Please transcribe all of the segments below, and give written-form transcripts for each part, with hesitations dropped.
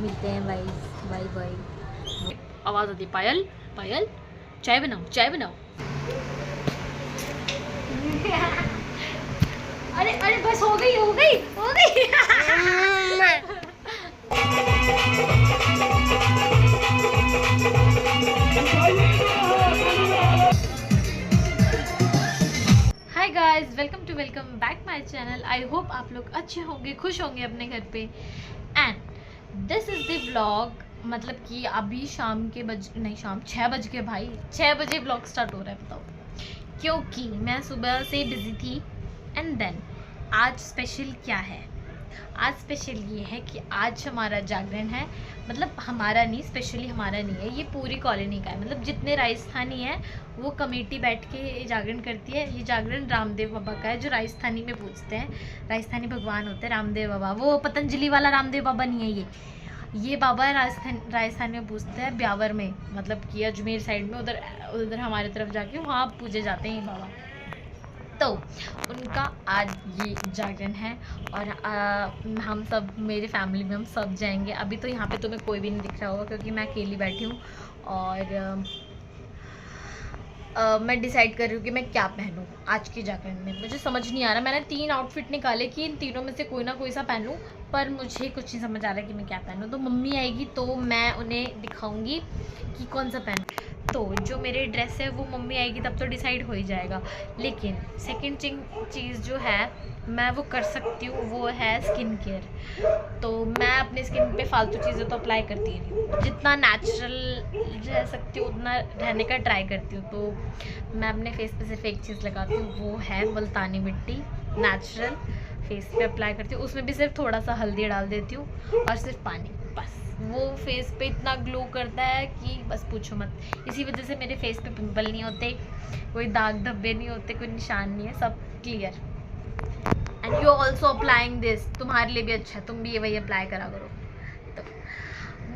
मिलते हैं। Bye bye bye. आवाज आती है, पायल पायल चाय बनाओ चाय बनाओ। अरे अरे बस हो गई हो गई हो गई। Hi guys, welcome back my channel. I hope आप लोग अच्छे होंगे, खुश होंगे अपने घर पे। And this is the vlog. मतलब कि अभी शाम के नहीं, शाम 6 बज के, भाई 6 बजे व्लॉग स्टार्ट हो रहा है। बताओ क्योंकि मैं सुबह से बिज़ी थी। एंड देन आज स्पेशल क्या है? आज स्पेशल ये है कि आज हमारा जागरण है। मतलब हमारा नहीं, स्पेशली हमारा नहीं है, ये पूरी कॉलोनी का है। मतलब जितने राजस्थानी हैं वो कमेटी बैठ के जागरण करती है। ये जागरण रामदेव बाबा का है, जो राजस्थानी में पूजते हैं। राजस्थानी भगवान होते हैं रामदेव बाबा। वो पतंजलि वाला रामदेव बाबा नहीं है, ये बाबा राजस्थान में पूजते हैं, ब्यावर में, मतलब कि अजमेर साइड में, उधर उधर हमारे तरफ जाके वहाँ पूजे जाते हैं ये बाबा। तो उनका आज ये जागरण है और हम सब, मेरे फैमिली में हम सब जाएंगे। अभी तो यहाँ पे तुम्हें कोई भी नहीं दिख रहा होगा क्योंकि मैं अकेली बैठी हूँ। और मैं डिसाइड कर रही हूँ कि मैं क्या पहनूँ आज के जागरण में। मुझे समझ नहीं आ रहा। मैंने 3 आउटफिट निकाले कि इन तीनों में से कोई ना कोई सा पहनूँ, पर मुझे कुछ नहीं समझ आ रहा कि मैं क्या पहनूँ। तो मम्मी आएगी तो मैं उन्हें दिखाऊंगी कि कौन सा पहनूँ। तो जो मेरे ड्रेस है वो मम्मी आएगी तब तो डिसाइड हो ही जाएगा। लेकिन सेकंड चीज़ जो है मैं वो कर सकती हूँ, वो है स्किन केयर। तो मैं अपनी स्किन पे फालतू चीज़ें तो अप्लाई करती ही नहीं हूँ। जितना नेचुरल रह सकती हूँ उतना रहने का ट्राई करती हूँ। तो मैं अपने फेस पे सिर्फ एक चीज़ लगाती हूँ, वो है मुल्तानी मिट्टी। नेचुरल फेस पे अप्लाई करती हूँ, उसमें भी सिर्फ थोड़ा सा हल्दी डाल देती हूँ और सिर्फ पानी, बस। वो फेस पे इतना ग्लो करता है कि बस पूछो मत। इसी वजह से मेरे फेस पे पिंपल नहीं होते, कोई दाग धब्बे नहीं होते, कोई निशान नहीं है, सब clear. And you also applying this. तुम्हारे लिए भी अच्छा है, तुम भी ये वही अप्लाई करा करो। तो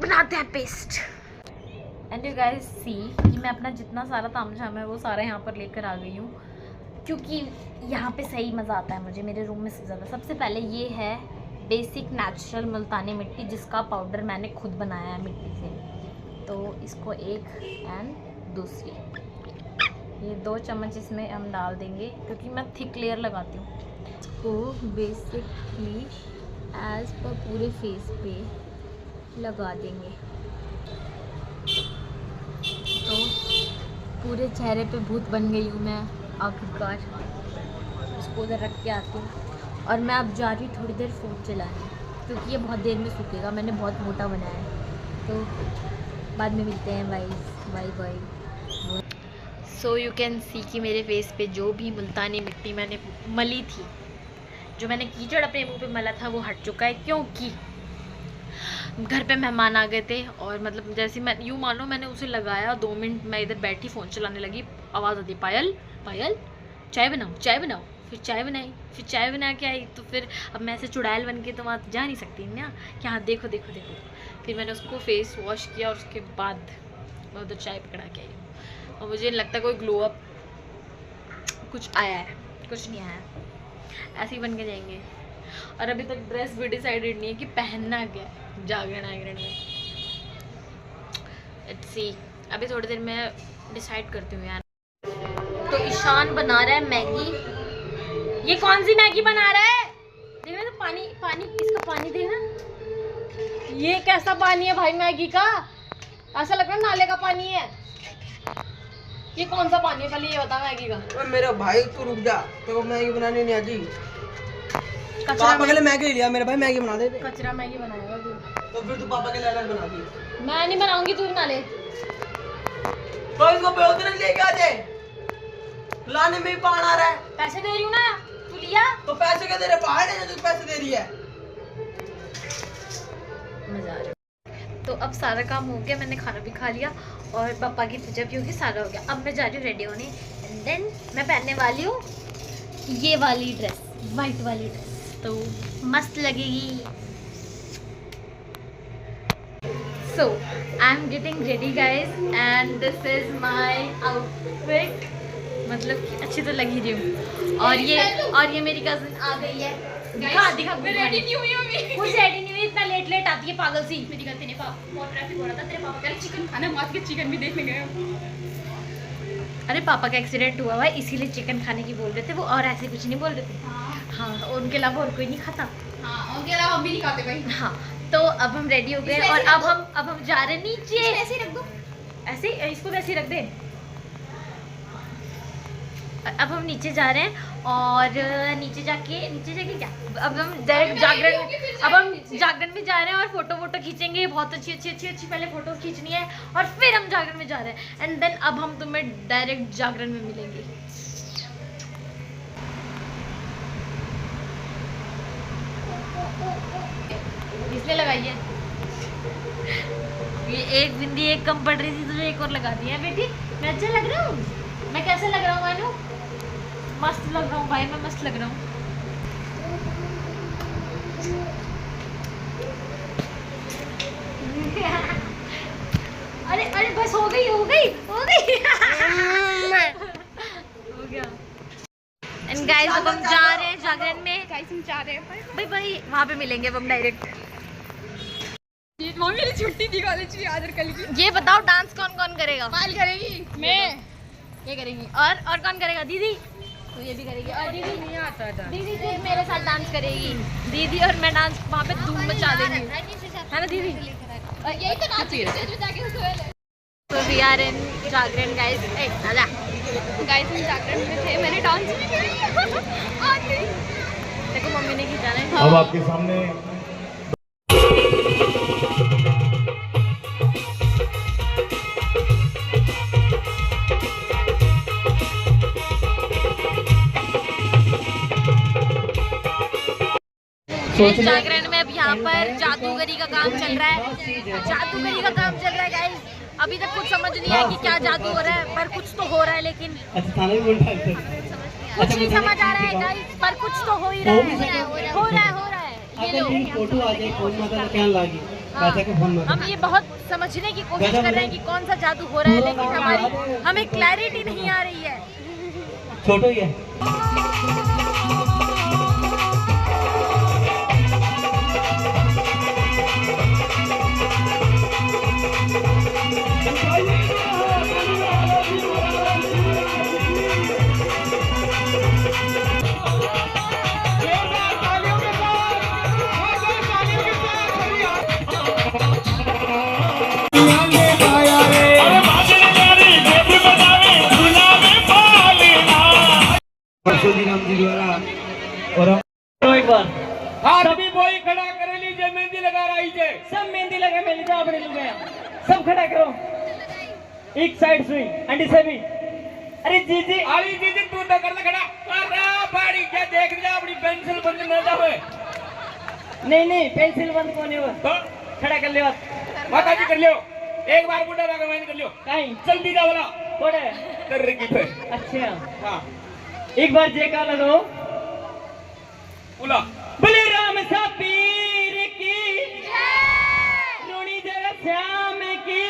बनाते हैं पेस्ट। एंड यू गाइस सी कि मैं अपना जितना सारा तामझाम है वो सारा यहाँ पर लेकर आ गई हूँ, क्योंकि यहाँ पे सही मज़ा आता है मुझे मेरे रूम में सबसे ज़्यादा। सबसे पहले ये है बेसिक नेचुरल मुल्तानी मिट्टी, जिसका पाउडर मैंने खुद बनाया है मिट्टी से। तो इसको एक एंड दूसरी, ये 2 चम्मच इसमें हम डाल देंगे, क्योंकि मैं थिक लेयर लगाती हूँ। इसको बेसिकली एज पर पूरे फेस पे लगा देंगे। तो पूरे चेहरे पे भूत बन गई हूँ मैं आखिरकार। इसको उधर रख के आती हूँ और मैं अब जा रही हूँ थोड़ी देर फ़ोन चलाने, क्योंकि ये बहुत देर में सूखेगा। मैंने बहुत मोटा बनाया है। तो बाद में मिलते हैं। Bye bye bye. So you can see कि मेरे फेस पे जो भी मुल्तानी मिट्टी मैंने मली थी, जो मैंने कीचड़ अपने मुंह पे मला था, वो हट चुका है। क्योंकि घर पे मेहमान आ गए थे और मतलब जैसे मैं यूँ मानो मैंने उसे लगाया, 2 मिनट मैं इधर बैठी फ़ोन चलाने लगी, आवाज़ आती, पायल पायल चाय बनाओ चाय बनाओ। फिर चाय बनाई, फिर चाय बना के आई। तो फिर अब मैं ऐसे चुड़ैल बन के तो वहाँ जा नहीं सकती ना कि हाँ देखो देखो देखो। फिर मैंने उसको फेस वॉश किया और उसके बाद मैं उधर चाय पकड़ा के आई। और मुझे लगता है कोई ग्लो अप कुछ आया है, कुछ नहीं आया, ऐसे ही बन के जाएंगे। और अभी तक ड्रेस भी डिसाइडेड नहीं है कि पहनना क्या है जागरण आगरण में। लेट्स सी, अभी थोड़ी देर में डिसाइड करती हूँ यार। तो ईशान बना रहा है मैगी। ये कौन सी मैगी बना रहा है? देखना तो पानी पानी, इसका पानी देखना, ये कैसा पानी है भाई मैगी का। ऐसा लग रहा है नाले का पानी है। ये कौन सा पानी है पहले ये बता मैगी का। मेरा भाई तू रुक जा, तो मैगी बनाने नहीं आती। पापा के लिए मैगी लिया, मेरे भाई मैगी बना दे। कचरा मैगी बनाएगा तू? तो फिर तू पापा के लिए अलग बना दी। मैं नहीं बनाऊंगी, तू बना ले। तो इसको पेड़ नहीं लेके आ जाए, लाने में भी पान आ रहा है। पैसे दे रही हूँ ना, तू लिया तो पैसे क्या दे रहे? पहाड़ है जो तू पैसे दे रही है। मजा आ रहा। तो अब सारा काम हो गया, मैंने खाना भी खा लिया और पापा की पूजा भी होगी, सारा हो गया। अब मैं जा रही हूँ रेडी होने। एंड देन मैं पहनने वाली हूँ ये वाली ड्रेस, वाइट वाली ड्रेस, तो मस्त लगेगी। So I am getting ready guys and this is my outfit. मतलब कि अच्छी तो लग ही रही हूँ। और ये मेरी कज़न आ गई है। दिखा दिखा, रेडी नहीं हुई, कुछ रेडी नहीं हुई इतना लेट लेट आती है पागल सी। मेरी गलती नहीं, बहुत ट्रैफिक हो रहा था, तेरे पापा कह रहे चिकन खाना, हम आज के चिकन भी देखने गए हम। अरे पापा का एक्सीडेंट हुआ हुआ है इसीलिए चिकन खाने की बोल रहे थे वो, और ऐसे कुछ नहीं बोल रहे थे। हाँ, उनके अलावा और कोई नहीं खाता। हाँ, उनके अलावा हम भी नहीं खाते भाई। हाँ, तो अब हम रेडी हो गए और अब हम जा रहे हैं नीचे। ऐसे ही रख दो, ऐसे इसको वैसे ही रख दे। अब हम नीचे जा रहे हैं और नीचे जाके क्या, अब हम डायरेक्ट जागरण, अब हम जागरण में जा रहे हैं और फोटो वोटो खींचेंगे, बहुत अच्छी पहले फोटो खींचनी है और फिर हम जागरण में जा रहे हैं। एंड देन अब हम तुम्हें डायरेक्ट जागरण में मिलेंगे। इसने लगाई है ये एक बिंदी एक कम पड़ रही थी, तुझे एक और लगा दी है बेटी। मैं अच्छा लग रहा हूँ? मैं कैसे लग रहा हूँ मानू? मस्त लग रहा हूँ भाई, मैं मस्त लग रहा हूँ। अरे अरे बस हो गई हो गया। एंड गाइस अब हम जा रहे हैं जागरण में। गाइस हम जा रहे हैं भाई वहाँ पे मिलेंगे अब हम डायरेक्ट। मम्मी मेरी छुट्टी थी कॉलेज की आज और कल की। ये बताओ डांस कौन कौन करेगा? पायल करेगी, मैं ये करेंगी और कौन करेगा? दीदी तो ये भी करेगी और दीदी नहीं आता था। दीदी सिर्फ मेरे साथ डांस करेगी, दीदी और मैं डांस वहाँ पे धूम मचा देंगे, है ना दीदी? यही तो नाच रही थी जाके सोए। तो we are in Jagran guys. आजा गाइस हम जागरण में थे, मैंने डांस भी किया। देखो मम्मी ने खींचा है। अब आपके सामने जागरण में अब यहाँ पर जादूगरी का काम चल रहा है। जादूगरी का काम चल रहा है गाइस। अभी तक कुछ समझ नहीं आया कि क्या जादू हो रहा है, पर कुछ तो हो रहा है, लेकिन कुछ नहीं समझ आ रहा है गाइस, पर कुछ तो हो ही रहा है। हो रहा है ये लो। हम ये बहुत समझने की कोशिश कर रहे हैं कि कौन सा जादू हो रहा है, लेकिन हमें क्लैरिटी नहीं आ रही है। छोटो ही है। और एक बार सभी बॉय खड़ा करे लीजिए, मेहंदी लगा रही है। सब मेहंदी लगा मेहंदी तो आपने लुगाया सब खड़ा करो। एक साइड स्विंग आंटी सभी। अरे जीजी आली दीदी तू तो कर ले खड़ा। अरे बाड़ी क्या देख लिया, अपनी पेंसिल बंद न जावे। नहीं पेंसिल बंद कोने वो तो खड़ा कर लियो माता जी कर लियो, एक बार बुढ़ा लगा मैंने कर लियो। काई जल्दी जा वाला थोड़े कर की पे। अच्छा हां एक बार जयकार लगाओ। बोला बलराम सा पीर की जय, रोणी जय श्याम की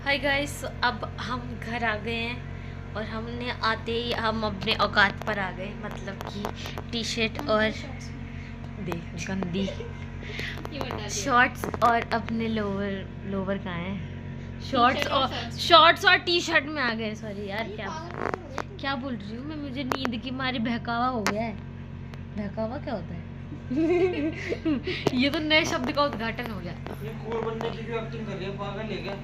हाय गाइस, अब हम घर आ गए हैं और हमने आते ही हम अपने औकात पर आ गए, मतलब कि टी शर्ट और देख गंदी शॉर्ट्स और अपने लोवर कहाँ हैं? शॉर्ट्स और टी शर्ट में आ गए। सॉरी यार, क्या बोल रही हूँ मैं, मुझे नींद की मारी बहकावा हो गया है। बहकावा क्या होता है? ये तो नए शब्द का उद्घाटन हो गया। ये कूल बनने की जो एक्टिंग कर रही है पागल है क्या?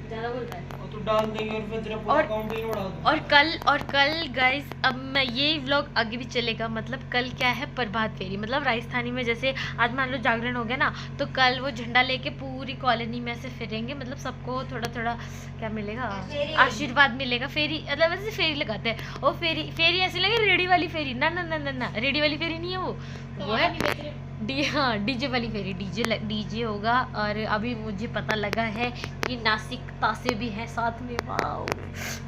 ज़्यादा बोल रहा है। और तू डाल देगी और फिर तेरा पूरा अकाउंट ही उड़ा दूँ। और कल गाइस, अब मैं ये व्लॉग आगे भी चलेगा। मतलब कल क्या है, प्रभात फेरी, मतलब राजस्थानी में जैसे आज मान लो जागरण हो गया ना, तो कल वो झंडा लेके पूरी कॉलोनी में ऐसे फिरेंगे। मतलब सबको थोड़ा थोड़ा क्या मिलेगा, आशीर्वाद मिलेगा। फेरी मतलब ऐसे फेरी लगाते हैं। और फेरी ऐसी लगे रेडी वाली फेरी। ना रेडी वाली फेरी नहीं है वो है डीजे वाली फेरी। डीजे होगा। और अभी मुझे पता लगा है कि नासिक तासे भी हैं साथ में। वाओ,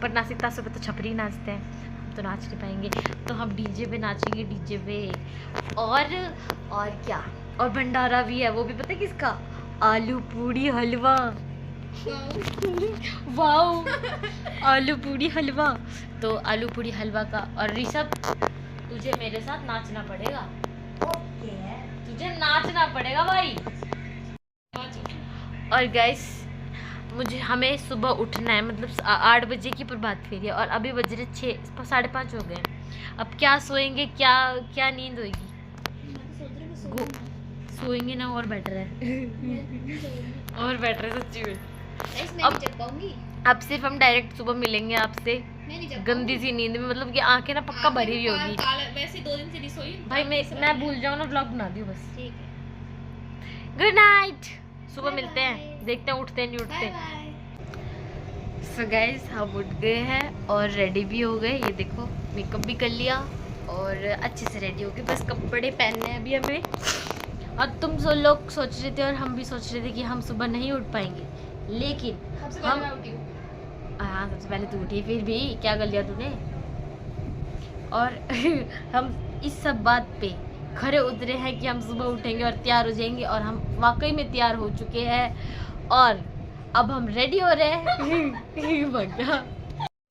पर नासिक तासे पे तो छपरी नाचते हैं, हम तो नाच नहीं पाएंगे, तो हम डीजे पे नाचेंगे, डीजे पे। और क्या, और भंडारा भी है, वो भी पता है किसका? आलू पूड़ी हलवा। वाओ, आलू पूड़ी हलवा। तो आलू पूड़ी हलवा का। और ऋषभ, तुझे मेरे साथ नाचना पड़ेगा। तुझे नाचना पड़ेगा भाई। और गाइस, हमें सुबह उठना है, मतलब 8 बजे की प्रभात फेरी है और अभी बज रहे 6, 5:30 हो गए। अब क्या सोएंगे, क्या नींद होगी। सोएंगे ना, और बेटर है। और बेटर है सच्ची में। अब सिर्फ हम डायरेक्ट सुबह मिलेंगे आपसे गंदी सी नींद में, मतलब कि आंखें ना पक्का भरी हुई होगी। वैसे 2 दिन से नहीं सोई भाई मैं भूल जाऊँ ना, व्लॉग बना दियो बस। ठीक है, गुड नाइट। सुबह मिलते हैं, देखते हैं उठते नहीं उठते। सो गाइस, हम उठ गए हैं और रेडी भी हो गए। ये देखो, मेकअप भी कर लिया और अच्छे से रेडी हो गए। बस कपड़े पहनने हैं अभी हमें। और तुम सब लोग सोच रहे थे और हम भी सोच रहे थे कि हम सुबह नहीं उठ पाएंगे, लेकिन सबसे पहले मैं उठी हूँ। हाँ, सबसे पहले तू उठी, फिर भी क्या कर लिया तूने। और हम इस सब बात पे खरे उतरे हैं कि हम सुबह उठेंगे और तैयार हो जाएंगे, और हम वाकई में तैयार हो चुके हैं और अब हम रेडी हो रहे हैं।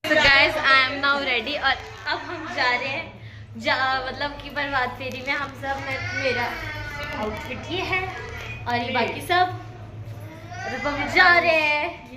So guys, I am now ready और अब हम जा रहे हैं मतलब कि प्रभात फेरी में। हम सब मेरा आउटफिट ये है और ये बाकी सब, और अब हम जा रहे हैं।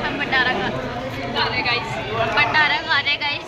हम भंडारा खा रहे गाइस।